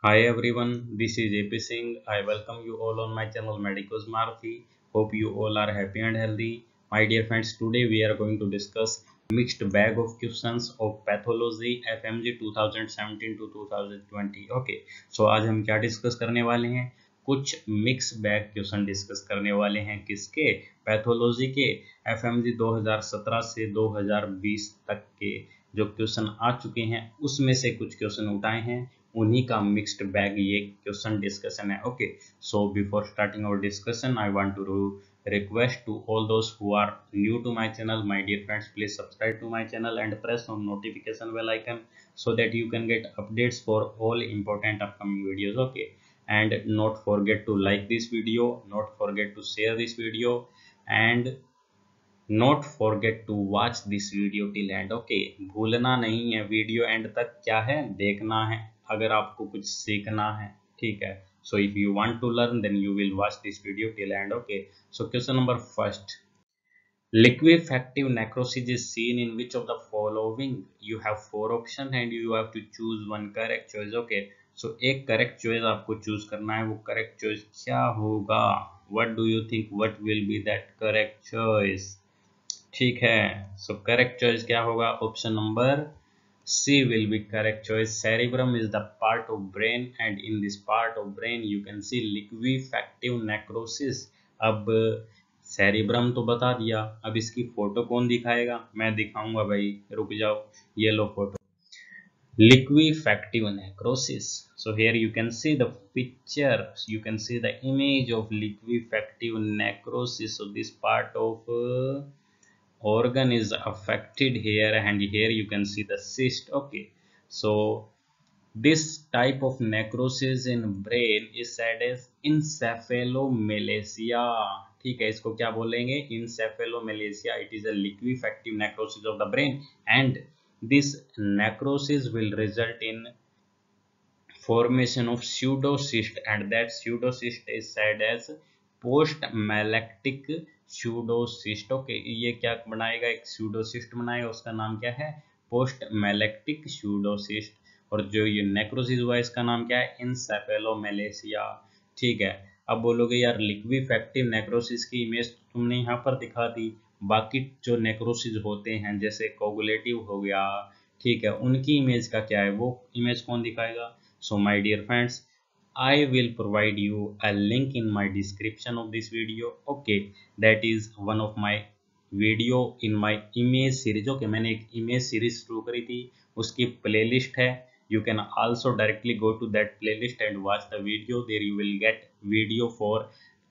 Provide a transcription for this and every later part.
Hi everyone, this is AP Singh. I welcome you all on my channel Medicos Marathi. Hope you all are happy and healthy. My dear friends, today we are going to discuss mixed bag of questions of pathology FMG 2017 to 2020. Okay, so आज हम क्या discuss करने वाले हैं? कुछ mix bag question discuss करने वाले हैं किसके? पैथोलॉजी के FMG 2017 से 2020 तक के जो क्वेश्चन आ चुके हैं उसमें से कुछ क्वेश्चन उठाए हैं, उन्हीं का मिक्स्ड बैग ये क्वेश्चन डिस्कशन है. Okay, so before starting our discussion I want to request to all those who are new to my channel, my dear friends, please subscribe to my channel and press on notification bell icon so that you can get updates for all important upcoming videos. Okay, and not forget to like this video, not forget to share this video, and not forget to watch this video till end. Okay, भूलना नहीं है, video and तक क्या है देखना है अगर आपको कुछ सीखना है. ठीक है, so if you want to learn then you will watch this video till end. Okay, so question number first, liquefactive necrosis is seen in which of the following? You have four options and you have to choose one correct choice. Okay, so एक correct choice आपको choose करना है. वो correct choice क्या होगा? What do you think? What will be that correct choice? ठीक है, so correct choice क्या होगा? Option number C will be correct choice. Cerebrum is the part of brain and in this part of brain you can see liquefactive necrosis. अब cerebrum तो बता दिया, अब इसकी फोटो कौन दिखाएगा? मैं दिखाऊंगा भाई, रुक जाओ, ये लो photo. Liquefactive necrosis. So here you can see the picture, you can see the image of liquefactive necrosis. So this part of organ is affected here, and here you can see the cyst. Okay, so this type of necrosis in brain is said as encephalomalacia. ठीक है, इसको क्या बोलेंगे? encephalomalacia. It is a liquefactive necrosis of the brain and this necrosis will result in formation of pseudocyst, and that pseudocyst is said as post-malactic pseudocyst. Okay, ये क्या बनाएगा? एक pseudocyst बनाएगा, उसका नाम क्या है? post-malactic pseudocyst. और जो ये नेक्रोसिस हुआ इसका नाम क्या है? encephalomalacia. ठीक है, अब बोलोगे यार लिक्विफैक्टिव नेक्रोसिस की इमेज तुमने यहाँ पर दिखा दी, बाकी जो नेक्रोसिस होते हैं जैसे कोगुलेटिव हो गया, ठीक है, उनकी इमेज का क्या है? वो इमेज कौन दिखाएगा? So my dear friends, I will provide you a link in my description of this video. Okay, that is one of my video in my image series. Okay, मैंने एक image series शुरू करी थी, उसकी playlist है. You can also directly go to that playlist and watch the video. There you will get video for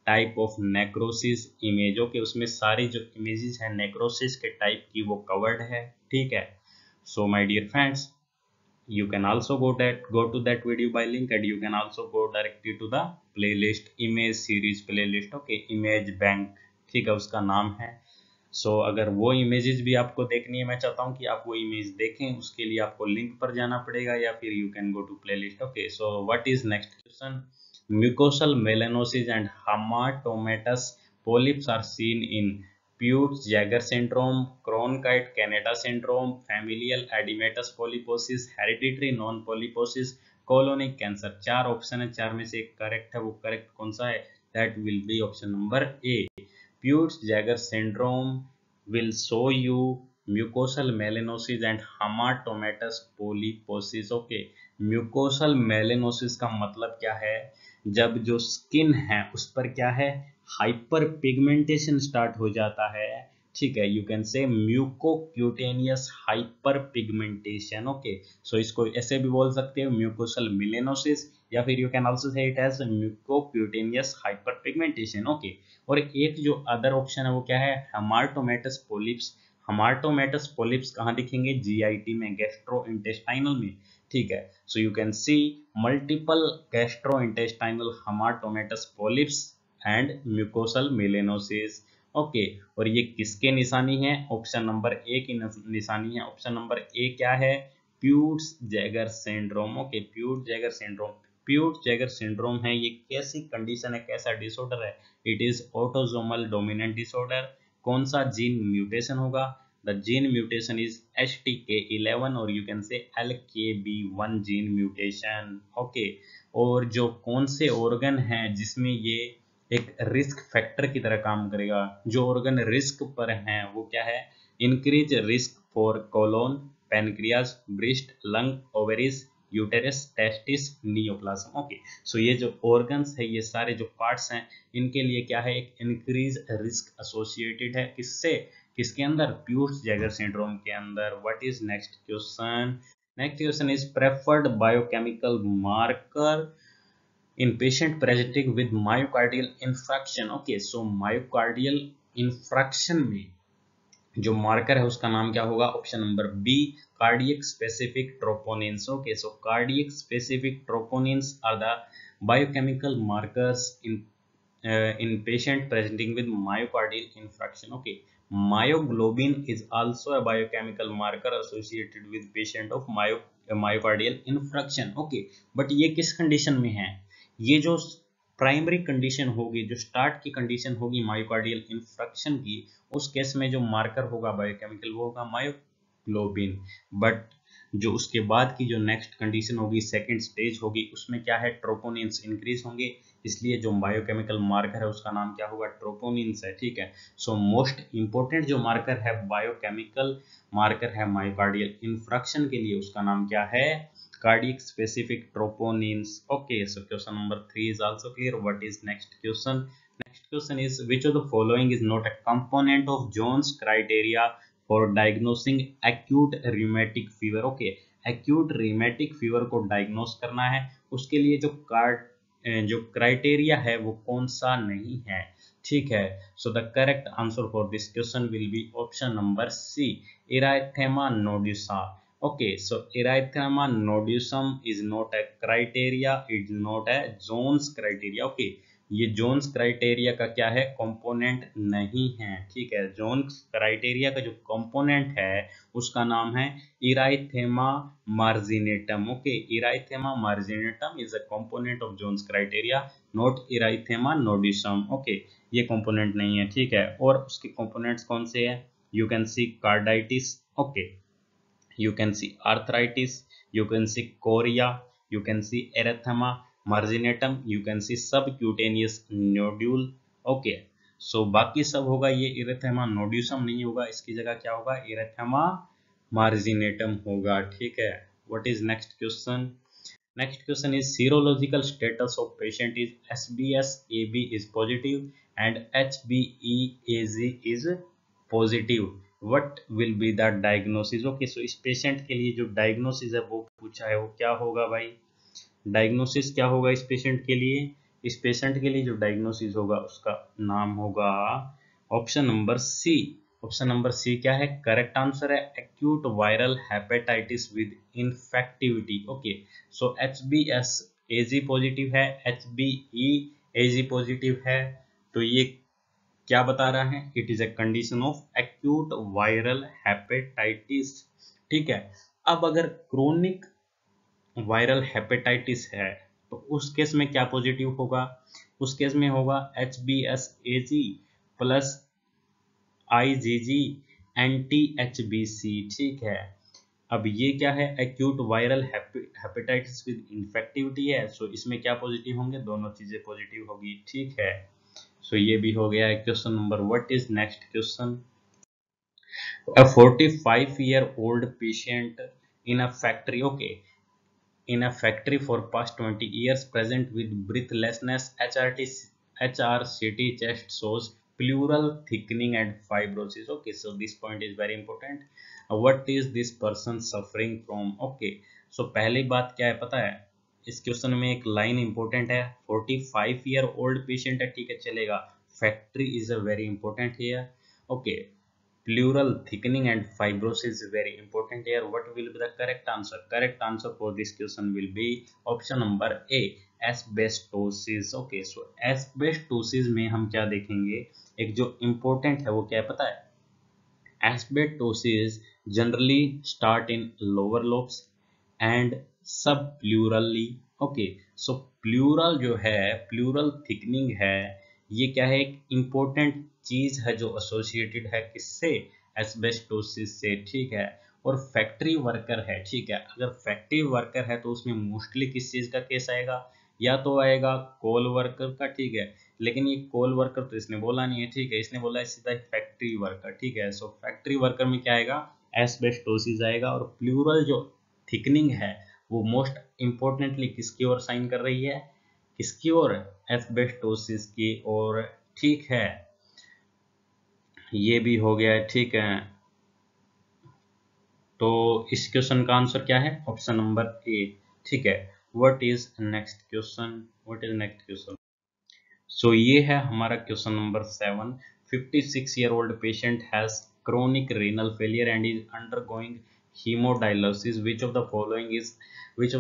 type of necrosis image. Okay, उसमें सारी जो images हैं necrosis के type की वो covered है. ठीक है, so my dear friends, you can also go to that video by link, and you can also go directly to the playlist, image series playlist. Okay, image bank, ठीक है, उसका नाम है. सो अगर वो इमेजेस भी आपको देखनी है, मैं चाहता हूँ कि आप वो इमेज देखें, उसके लिए आपको लिंक पर जाना पड़ेगा या फिर you can go to playlist. Okay, so what is next question? Mucosal melanosis and hamartomatous polyps are seen in Peutz-Jeghers syndrome, Cronkite-Kaneda syndrome, familial edematous polyposis, hereditary non-polyposis, colonic cancer. चार option है, चार में से एक correct है. वो correct कौन सा है? That will be option number A. Peutz-Jeghers syndrome will show you mucosal melanosis and hematomatous polyposis. Okay, mucosal melanosis का मतलब क्या है? जब जो स्किन है उस पर क्या है? हाइपर पिगमेंटेशन स्टार्ट हो जाता है. ठीक है, you can say mucocutaneous hyperpigmentation. Okay, so इसको ऐसे भी बोल सकते हो म्यूकोसल मेलानोसिस, या फिर you can also say it as mucocutaneous hyperpigmentation. Okay, और एक जो अदर ऑप्शन है वो क्या है? हेमाटोमेटस पोलिप्स. हेमाटोमेटस पोलिप्स कहाँ दिखेंगे? जीआईटी में, गैस्ट्रो इंटेस्टाइनल में. ठीक है, so you can see multiple gastrointestinal hamartomatous polyps and mucosal melanosis. Okay, और ये किसके निशानी है? ऑप्शन नंबर ए की निशानी है. ऑप्शन नंबर ए क्या है? Peutz Jeghers syndrome. Okay, Peutz Jeghers syndrome. Peutz Jeghers syndrome है, ये कैसी कंडीशन है, कैसा डिसऑर्डर है? It is autosomal dominant disorder. कौन सा जीन म्यूटेशन होगा? The gene mutation is HTK11 और यू कैन से LKB1 जीन म्यूटेशन। ओके, और जो कौन से ऑर्गन हैं जिसमें ये एक रिस्क फैक्टर की तरह काम करेगा, जो ऑर्गन रिस्क पर हैं वो क्या है, increase risk for colon, pancreas, breast, lung, ovaries, uterus, testis, neoplasm. Okay, so ये जो ऑर्गन्स है, ये सारे जो पार्ट्स हैं, इनके लिए क्या है, एक इंक्रीज रिस्क एसोसिएटेड है, किससे, किसके अंदर, प्यूर्स जैगर सिंड्रोम के अंदर। What is next question? Next question is preferred biochemical marker in patient presenting with myocardial infarction। Okay, so myocardial infarction में जो मार्कर है उसका नाम क्या होगा? Option number B, cardiac specific troponins. Okay, so cardiac specific troponins are the biochemical markers in patient presenting with myocardial infarction। Okay, myoglobin is also a biochemical marker associated with patient of myocardial infarction। Okay, but ये किस condition में है? ये जो primary condition होगी, जो start की condition होगी मायोकार्डियल इंफ्रैक्शन की, उस केस में जो मार्कर होगा बायोकेमिकल वो होगा मायोग्लोबिन। बट जो उसके बाद की जो नेक्स्ट कंडीशन होगी, सेकंड स्टेज होगी, उसमें क्या है, ट्रोपोनिन्स इंक्रीज होंगे, इसलिए जो बायोकेमिकल मार्कर है उसका नाम क्या होगा? ट्रोपोनिन्स है। ठीक है, सो मोस्ट इंपोर्टेंट जो मार्कर है, बायोकेमिकल मार्कर है मायोकार्डियल इंफ्रैक्शन के लिए, उसका नाम क्या है? Cardiac specific troponins। Okay, so question number 3 is also clear. What is next question? Next question is which of the following is not a component of Jones criteria for diagnosing acute rheumatic fever? Okay, acute rheumatic fever को diagnose करना है, उसके लिए जो criteria है वो कौन सा नहीं है? ठीक है, so the correct answer for this question will be option number C, erythema nodosa। Okay, so erythema nodosum is not a criteria, it's not a Jones criteria। Okay, ये जोन्स क्राइटेरिया का क्या है? कंपोनेंट नहीं है। ठीक है, Jones criteria का जो कंपोनेंट है उसका नाम है erythema marginatum. Okay, erythema marginatum is a component of Jones criteria, not erythema nodosum. Okay, ये कंपोनेंट नहीं है। ठीक है, और उसके कंपोनेंट्स कौन से हैं? You can C carditis, okay, you can see arthritis, you can see chorea, you can see erythema marginatum, you can see subcutaneous nodule। Okay, so बाकी सब होगा, ये erythema nodosum नहीं होगा, इसकी जगह क्या होगा? erythema marginatum होगा। ठीक है, what is next question? Next question is serological status of patient is SBS AB is positive and HBeAg is positive। What will be the diagnosis? Okay, so इस पेशेंट के लिए जो डायग्नोसिस है वो पूछा है, वो क्या होगा भाई? डायग्नोसिस क्या होगा इस पेशेंट के लिए? इस पेशेंट के लिए जो डायग्नोसिस होगा उसका नाम होगा option number C. Option number C क्या है? करेक्ट आंसर है acute viral hepatitis with infectivity. Okay, so HBsAg positive है, HBeAg पॉजिटिव है, तो ये क्या बता रहा है? It is a condition of acute viral hepatitis. ठीक है, अब अगर क्रोनिक वायरल हेपेटाइटिस है तो उस केस में क्या पॉजिटिव होगा? उस केस में होगा HBsAg plus IgG anti HBC। ठीक है, अब ये क्या है? Acute viral hepatitis with infectivity है, सो इसमें क्या पॉजिटिव होंगे? दोनों चीजें पॉजिटिव होगी। ठीक है, सो ये भी हो गया है question number. What is next question? A 45-year-old patient in a factory, okay, in a factory for past 20 years present with breathlessness, HRCT chest shows pleural thickening and fibrosis। Okay, so this point is very important। What is this person suffering from? Okay, so पहली बात क्या है पता है? इस question में एक line important है, 45-year-old पेशेंट है। ठीक है, चलेगा, factory is a very important here. Okay, pleural thickening and fibrosis is very important here। What will be the correct answer? Correct answer for this question will be option number A, asbestosis। Okay, so asbestosis में हम क्या देखेंगे? एक जो important है वो क्या है पता है? Asbestosis generally start in lower lobes and subpleurally। Okay, so pleural जो है, pleural thickening है, ये क्या है? एक important चीज है जो एसोसिएटेड है किससे? एस्बेस्टोसिस से, ठीक है। और फैक्ट्री वर्कर है, ठीक है, अगर फैक्ट्री वर्कर है तो उसमें मोस्टली किस चीज़ का केस आएगा, या तो आएगा कोल वर्कर का, ठीक है, लेकिन ये कोल वर्कर तो इसने बोला नहीं है, ठीक है, इसने बोला है सीधा फैक्ट्री वर्कर, ठीक है। सो फैक्ट्री वर्कर में क्या आएगा, एस्बेस्टोसिस आएगा। और प्लूरल जो थिकनिंग है वो मोस्ट इम्पोर्टेंटली किसकी ओर साइन कर रही है, किसकी ओर, एस्बेस्टोसिस की ओर, ठीक है। ये भी हो गया है, ठीक है। तो इस क्वेश्चन का आंसर क्या है, ऑप्शन नंबर ए, ठीक है। What is next question, what is next question. So ये है हमारा question number 7। 56-year-old patient has chronic renal failure and is undergoing hemodialysis. Which of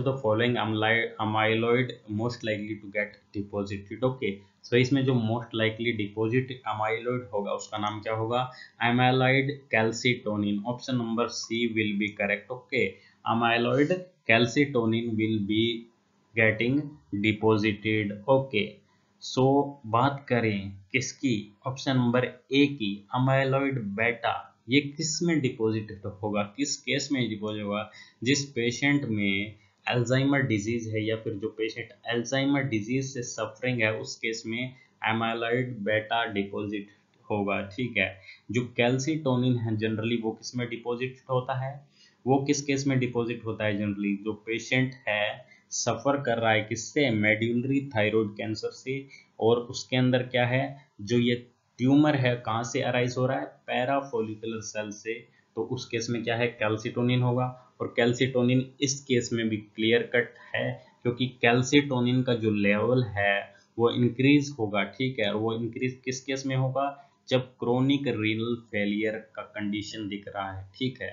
the following amyloid most likely to get deposited? Okay, so इसमें जो most likely deposit amyloid होगा उसका नाम क्या होगा, amyloid calcitonin. Option number C will be correct. Okay, amyloid calcitonin will be getting deposited. Okay, सो बात करें किसकी, ऑप्शन नंबर ए की, अमाइलॉइड बेटा, ये किस में डिपॉजिट होगा, किस केस में डिपॉजिट होगा, जिस पेशेंट में अल्जाइमर डिजीज है या फिर जो पेशेंट अल्जाइमर डिजीज से सफरिंग है उस केस में अमाइलॉइड बेटा डिपॉजिट होगा, ठीक है। जो कैल्सिटोनिन है जनरली वो किस में डिपॉजिट होता है, वो किस केस में डिपॉजिट होता है जनरली, जो पेशेंट है सफर कर रहा है किससे, मेड्यूलरी थायराइड कैंसर से, और उसके अंदर क्या है, जो ये ट्यूमर है कहाँ से अराइज हो रहा है, पैराफोलिकुलर सेल से, तो उस केस में क्या है, कैल्सिटोनिन होगा। और कैल्सिटोनिन इस केस में भी क्लियर कट है, क्योंकि कैल्सिटोनिन का जो लेवल है वो इंक्रीज होगा, ठीक है, और वो इंक्रीज किस केस में होगा, जब क्रोनिक रीनल फेलियर का कंडीशन दिख रहा है, ठीक है।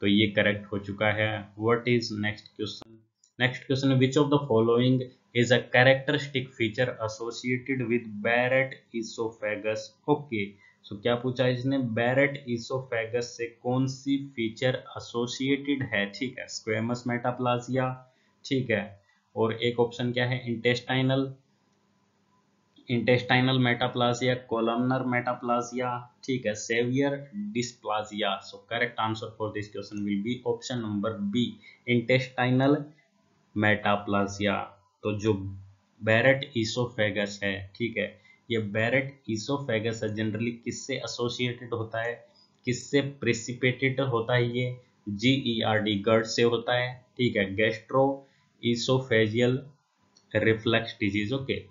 तो ये करेक्ट हो चुका है। What is next question, next question, which of the following is a characteristic feature associated with Barrett oesophagus. Okay, so क्या पूछा है इसने, बैरेट इसोफेगस से कौन सी फीचर एसोसिएटेड है, ठीक है, स्क्वेमस मेटाप्लाजिया, ठीक है, और एक ऑप्शन क्या है, इंटेस्टाइनल मेटाप्लाजिया, कोलमनर मेटाप्लाजिया, ठीक है, severe dysplasia. So correct answer for this question will be option number B, intestinal metaplasia. तो जो बैरेट इसोफेगस है, ठीक है, ये बैरेट इसोफेगस है जनरली किससे एसोसिएटेड होता है, किससे प्रेसिपिटेट होता है, ये GERD गर्ड से होता है, ठीक है, gastro oesophageal reflux disease. Okay,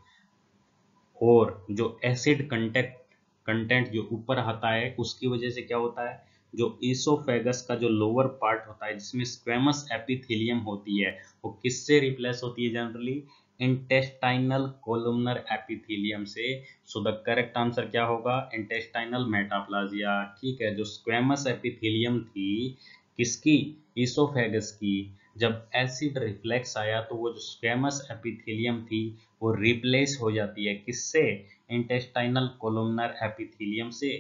और जो एसिड कंटेंट जो ऊपर आता है उसकी वजह से क्या होता है, जो ईसोफेगस का जो लोअर पार्ट होता है जिसमें स्क्वेमस एपिथेलियम होती है वो किससे रिप्लेस होती है जनरली, इंटेस्टाइनल कोलुमनर एपिथेलियम से। सो द करेक्ट आंसर क्या होगा, इंटेस्टाइनल मेटाप्लाजिया, ठीक है। जो स्क्वेमस एपिथेलियम थी किसकी, ईसोफेगस की, जब एसिड रिफ्लेक्स आया तो वो जो स्क्वेमस एपिथेलियम थी वो रिप्लेस हो जाती है किससे, इंटेस्टाइनल कोलुमनर एपिथेलियम से।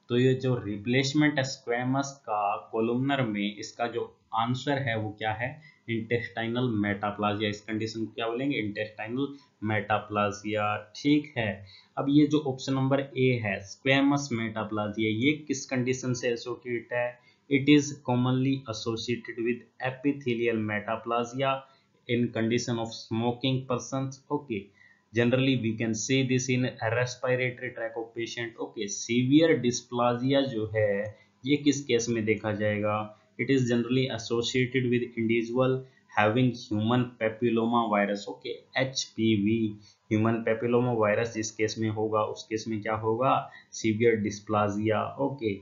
तो ये जो रिप्लेसमेंट है स्क्वेमस का कोलुमनर में, इसका जो आंसर है वो क्या है, इंटेस्टाइनल मेटाप्लाजिया। इस कंडीशन को क्या बोलेंगे, इंटेस्टाइनल मेटाप्लाजिया, ठीक है। अब ये जो ऑप्शन नंबर ए है स्क्वेमस मेटाप्लाजिया, ये किस कंडीशन से एसोसिएट है, it is commonly associated with epithelial metaplasia in condition of smoking persons. Okay, generally we can see this in a respiratory tract of patient. Okay, severe dysplasia जो है ये किस case में देखा जाएगा, it is generally associated with individual having human papilloma virus. Okay, HPV, human papilloma virus जिस case में होगा उस केस में क्या होगा, severe dysplasia. Okay,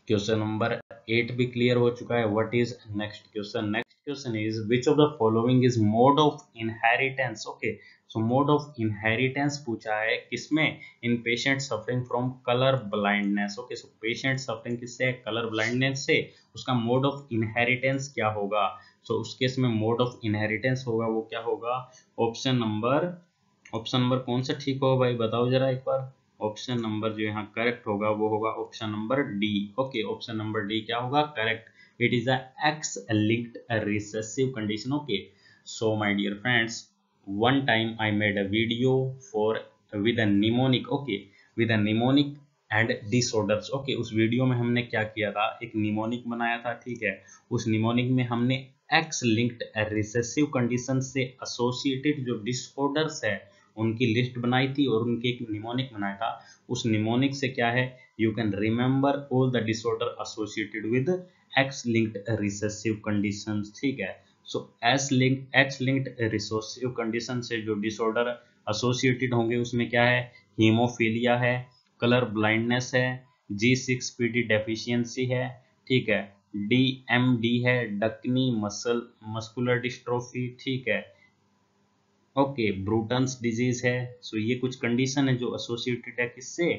question number 8 भी क्लियर हो चुका है। What is next question, next question is which of the following is mode of inheritance. Okay, so mode of inheritance पूछा है किसमें, in patient suffering from colour blindness. Okay, so patient suffering किससे, colour blindness से, उसका mode of inheritance क्या होगा। सो उस case में मोड ऑफ इनहेरिटेंस होगा वो क्या होगा, ऑप्शन नंबर कौन सा ठीक होगा भाई बताओ जरा एक बार। ऑप्शन नंबर जो यहाँ करेक्ट होगा वो होगा option number D. Okay, option number D क्या होगा correct, it is a X linked recessive condition. Okay, so my dear friends, one time I made a video for with a mnemonic, okay, with a mnemonic and disorders. Okay, उस video में हमने क्या किया था, एक mnemonic बनाया था, ठीक है। उस निमोनिक में हमने एक्स लिंक्ड रिसेसिव कंडीशन से एसोसिएटेड जो डिसऑर्डर्स है उनकी लिस्ट बनाई थी और उनके एक निमोनिक बनाया था। उस निमोनिक से क्या है, you can remember all the disorder associated with x linked recessive conditions, ठीक है। सो एक्स लिंक्ड रिसेसिव कंडीशन से जो डिसऑर्डर एसोसिएटेड होंगे उसमें क्या है, हीमोफीलिया है, कलर ब्लाइंडनेस है, G6PD डेफिशिएंसी है, ठीक है, DMD है, डकनी मस्कुलर डिस्ट्रोफी, ठीक है, ओके, ब्रूटन्स डिजीज है। सो ये कुछ कंडीशन है जो एसोसिएटेड है किससे,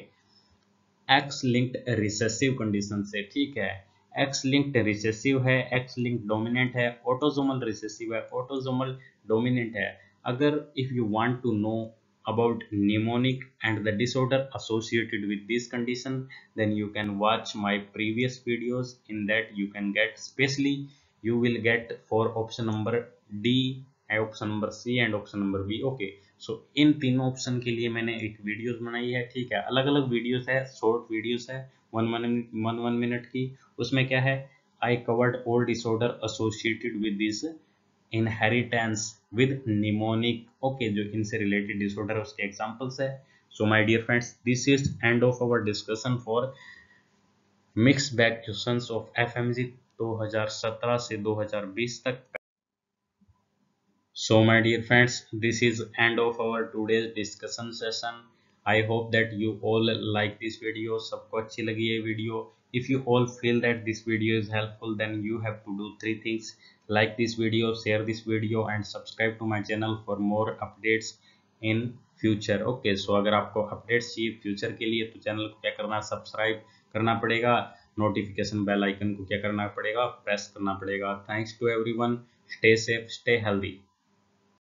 एक्स लिंक्ड रिसेसिव कंडीशन से, ठीक है। एक्स लिंक्ड रिसेसिव है, एक्स लिंक्ड डोमिनेंट है, ऑटोसोमल रिसेसिव है, ऑटोसोमल डोमिनेंट है। अगर if you want to know about mnemonic and the disorder associated with this condition, then you can watch my previous videos. In that you can get, especially you will get for option number D, option number C and option number B. okay, सो इन तीनों option के लिए मैंने एक videos बनाई है, ठीक है। अलग अलग वीडियोस है, शॉर्ट वीडियोस है, वन मिनट की। उसमें क्या है, I covered all disorder associated with this inheritance with mnemonic, okay, जो इनसे रिलेटेड डिसऑर्डर है उसके एग्जांपल्स है। So my dear friends, this is end of our discussion for mix bag questions of FMG 2017 से 2020 तक। So my dear friends, this is end of our today's discussion session. I hope that you all like this video. सबको अच्छी लगी ये video. If you all feel that this video is helpful, then you have to do three things: like this video, share this video, and subscribe to my channel for more updates in future. Okay, so अगर आपको updates चाहिए future के लिए तो channel को क्या करना, subscribe करना पड़ेगा, नोटिफिकेशन बेल आइकन को क्या करना पड़ेगा, प्रेस करना पड़ेगा। Thanks to everyone, stay safe, stay healthy.